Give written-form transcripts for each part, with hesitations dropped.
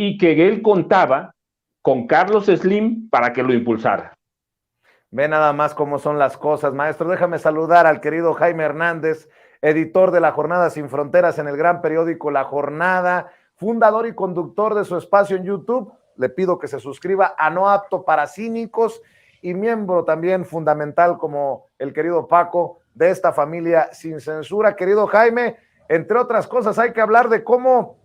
y que él contaba con Carlos Slim para que lo impulsara. Ve nada más cómo son las cosas, maestro. Déjame saludar al querido Jaime Hernández, editor de La Jornada Sin Fronteras en el gran periódico La Jornada, fundador y conductor de su espacio en YouTube. Le pido que se suscriba a No Apto para Cínicos y miembro también fundamental como el querido Paco de esta familia sin censura. Querido Jaime, entre otras cosas hay que hablar de cómo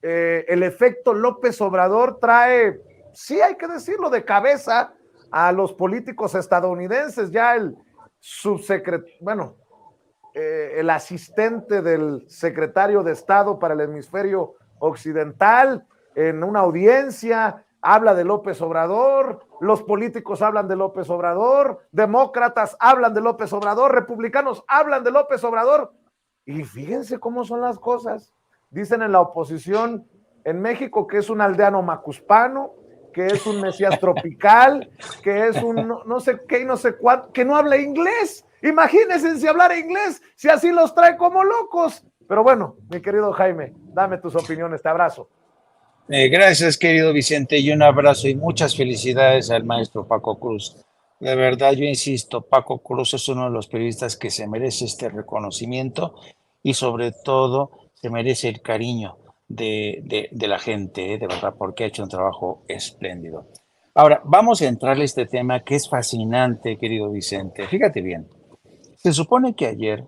el efecto López Obrador trae, sí hay que decirlo, de cabeza a los políticos estadounidenses. Ya el subsecretario, el asistente del secretario de Estado para el hemisferio occidental, en una audiencia, habla de López Obrador, los políticos hablan de López Obrador, demócratas hablan de López Obrador, republicanos hablan de López Obrador, y fíjense cómo son las cosas. Dicen en la oposición en México que es un aldeano macuspano, que es un mesías tropical, que es un no sé qué y no sé cuánto, que no habla inglés. Imagínense si hablara inglés, si así los trae como locos. Pero bueno, mi querido Jaime, dame tus opiniones, te abrazo. Gracias, querido Vicente, y un abrazo y muchas felicidades al maestro Paco Cruz. De verdad, yo insisto, Paco Cruz es uno de los periodistas que se merece este reconocimiento y sobre todo se merece el cariño de la gente, de verdad, porque ha hecho un trabajo espléndido. Ahora, vamos a entrarle a este tema que es fascinante, querido Vicente. Fíjate bien, se supone que ayer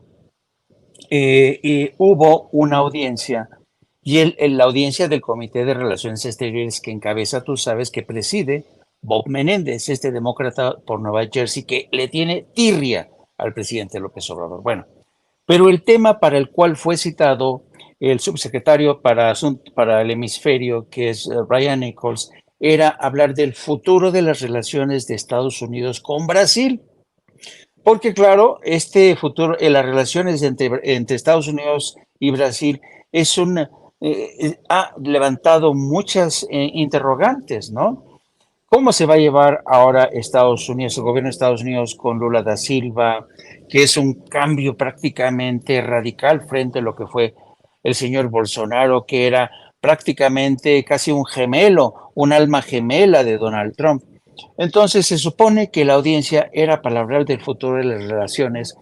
hubo una audiencia y la audiencia del Comité de Relaciones Exteriores que encabeza, tú sabes, que preside Bob Menéndez, este demócrata por Nueva Jersey que le tiene tirria al presidente López Obrador. Bueno, pero el tema para el cual fue citado el subsecretario para el hemisferio, que es Brian Nichols, era hablar del futuro de las relaciones de Estados Unidos con Brasil. Porque claro, este futuro, las relaciones entre Estados Unidos y Brasil ha levantado muchas interrogantes, ¿no? ¿Cómo se va a llevar ahora Estados Unidos, el gobierno de Estados Unidos con Lula da Silva, que es un cambio prácticamente radical frente a lo que fue el señor Bolsonaro, que era prácticamente casi un gemelo, un alma gemela de Donald Trump? Entonces se supone que la audiencia era para hablar del futuro de las relaciones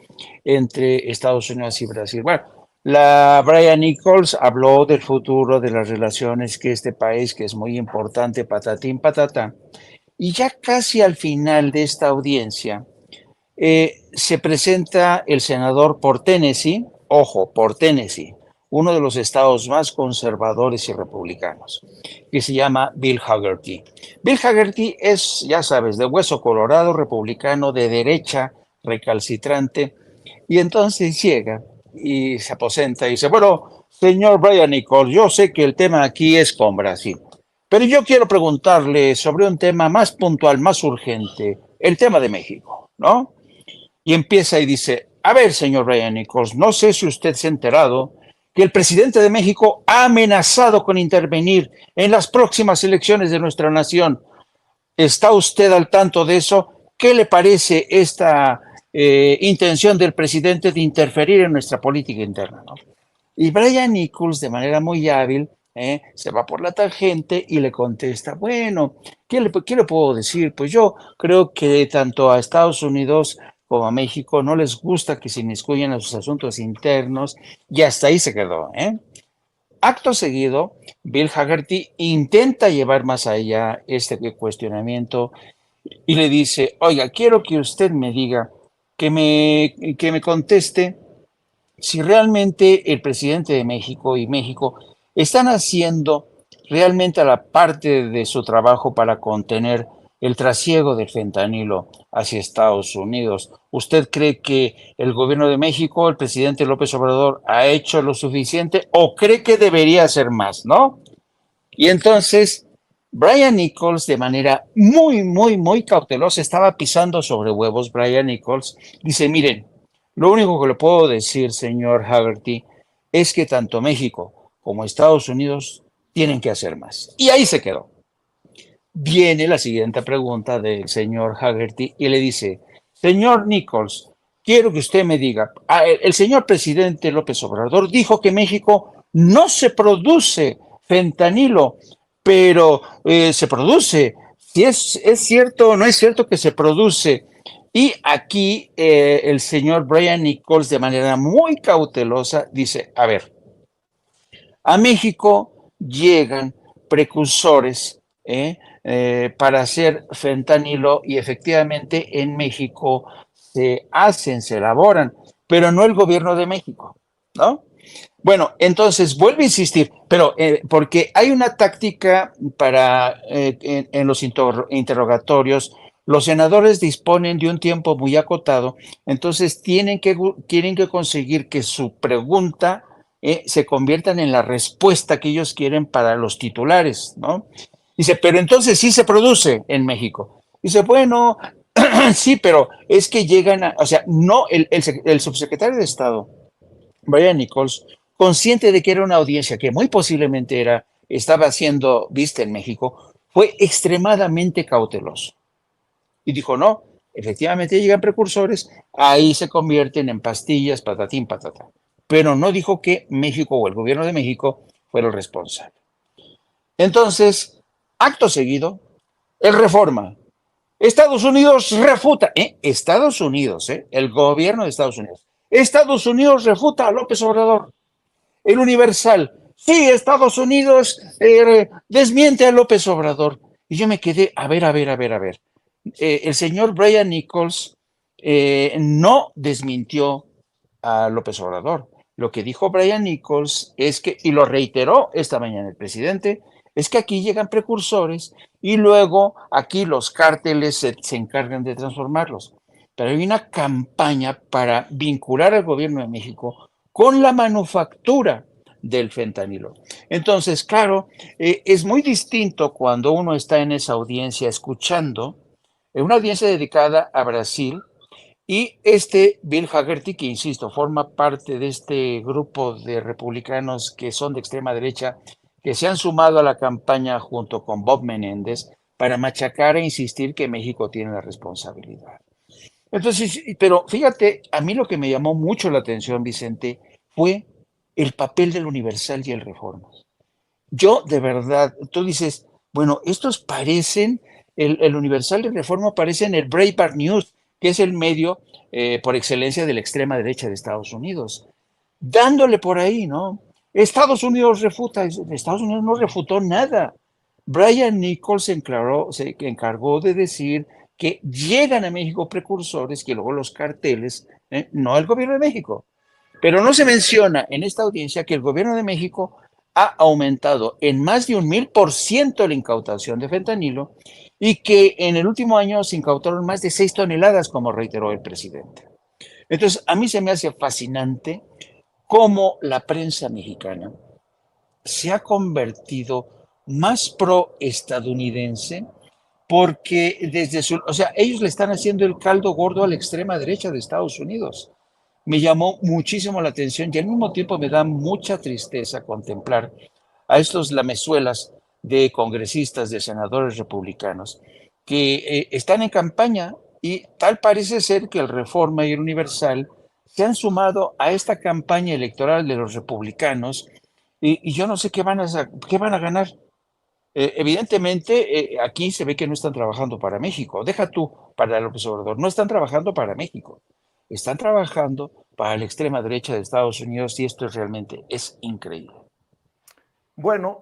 entre Estados Unidos y Brasil. Bueno, Brian Nichols habló del futuro de las relaciones que este país, que es muy importante, patatín, patatá. Y ya casi al final de esta audiencia se presenta el senador por Tennessee, ojo, por Tennessee, uno de los estados más conservadores y republicanos, que se llama Bill Hagerty. Bill Hagerty es, ya sabes, de hueso colorado, republicano, de derecha, recalcitrante, y entonces llega y se aposenta y dice, bueno, señor Brian Nichols, yo sé que el tema aquí es con Brasil, pero yo quiero preguntarle sobre un tema más puntual, más urgente, el tema de México, ¿no? Y empieza y dice, a ver, señor Brian Nichols, no sé si usted se ha enterado que el presidente de México ha amenazado con intervenir en las próximas elecciones de nuestra nación. ¿Está usted al tanto de eso? ¿Qué le parece esta intención del presidente de interferir en nuestra política interna, ¿no? Y Brian Nichols, de manera muy hábil, se va por la tangente y le contesta, bueno, ¿qué le puedo decir? Pues yo creo que tanto a Estados Unidos como a México no les gusta que se inmiscuyan en sus asuntos internos, y hasta ahí se quedó. Acto seguido, Bill Hagerty intenta llevar más allá este cuestionamiento y le dice, oiga, quiero que usted me diga, que me conteste si realmente el presidente de México y México están haciendo realmente la parte de su trabajo para contener el trasiego de fentanilo hacia Estados Unidos. ¿Usted cree que el gobierno de México, el presidente López Obrador, ha hecho lo suficiente o cree que debería hacer más, no? Y entonces Brian Nichols, de manera muy cautelosa, estaba pisando sobre huevos. Brian Nichols dice, miren, lo único que le puedo decir, señor Hagerty, es que tanto México como Estados Unidos tienen que hacer más. Y ahí se quedó. Viene la siguiente pregunta del señor Hagerty y le dice, señor Nichols, quiero que usted me diga, el señor presidente López Obrador dijo que México no se produce fentanilo. pero se produce. Si es cierto o no es cierto que se produce. Y aquí el señor Brian Nichols, de manera muy cautelosa, dice, a ver, a México llegan precursores para hacer fentanilo y efectivamente en México se elaboran, pero no el gobierno de México, ¿no? Bueno, entonces vuelvo a insistir, pero porque hay una táctica para en los interrogatorios, los senadores disponen de un tiempo muy acotado, entonces tienen que conseguir que su pregunta se conviertan en la respuesta que ellos quieren para los titulares, ¿no? Dice, pero entonces sí se produce en México. Dice, bueno, sí, pero es que llegan a, o sea, no, el subsecretario de Estado, Brian Nichols, consciente de que era una audiencia que muy posiblemente estaba siendo vista en México, fue extremadamente cauteloso. Y dijo, no, efectivamente llegan precursores, ahí se convierten en pastillas, patatín, patatá. Pero no dijo que México o el gobierno de México fuera el responsable. Entonces, acto seguido, el Reforma. Estados Unidos refuta, Estados Unidos, el gobierno de Estados Unidos. Estados Unidos refuta a López Obrador. El Universal, sí, Estados Unidos desmiente a López Obrador. Y yo me quedé, a ver. El señor Brian Nichols no desmintió a López Obrador. Lo que dijo Brian Nichols es que, y lo reiteró esta mañana el presidente, es que aquí llegan precursores y luego aquí los cárteles se encargan de transformarlos. Pero hay una campaña para vincular al gobierno de México con la manufactura del fentanilo. Entonces, claro, es muy distinto cuando uno está en esa audiencia escuchando, en una audiencia dedicada a Brasil, y Bill Hagerty, que insisto, forma parte de este grupo de republicanos que son de extrema derecha, que se han sumado a la campaña junto con Bob Menéndez para machacar e insistir que México tiene la responsabilidad. Entonces, pero fíjate, a mí lo que me llamó mucho la atención, Vicente, fue el papel del Universal y el Reforma. Yo, de verdad, tú dices, bueno, estos parecen, el Universal y el Reforma parecen el Breitbart News, que es el medio por excelencia de la extrema derecha de Estados Unidos, dándole por ahí, ¿no? Estados Unidos refuta, Estados Unidos no refutó nada. Brian Nichols se encargó de decir que llegan a México precursores que luego los carteles, no el gobierno de México. Pero no se menciona en esta audiencia que el gobierno de México ha aumentado en más de 1000% la incautación de fentanilo y que en el último año se incautaron más de 6 toneladas, como reiteró el presidente. Entonces, a mí se me hace fascinante cómo la prensa mexicana se ha convertido más pro-estadounidense porque o sea, ellos le están haciendo el caldo gordo a la extrema derecha de Estados Unidos. Me llamó muchísimo la atención y al mismo tiempo me da mucha tristeza contemplar a estos lamezuelas de congresistas, de senadores republicanos que están en campaña y tal parece ser que el Reforma y el Universal se han sumado a esta campaña electoral de los republicanos y yo no sé qué van a ganar. Evidentemente, aquí se ve que no están trabajando para México. Deja tú para López Obrador, no están trabajando para México. Están trabajando para la extrema derecha de Estados Unidos y esto realmente es increíble. Bueno,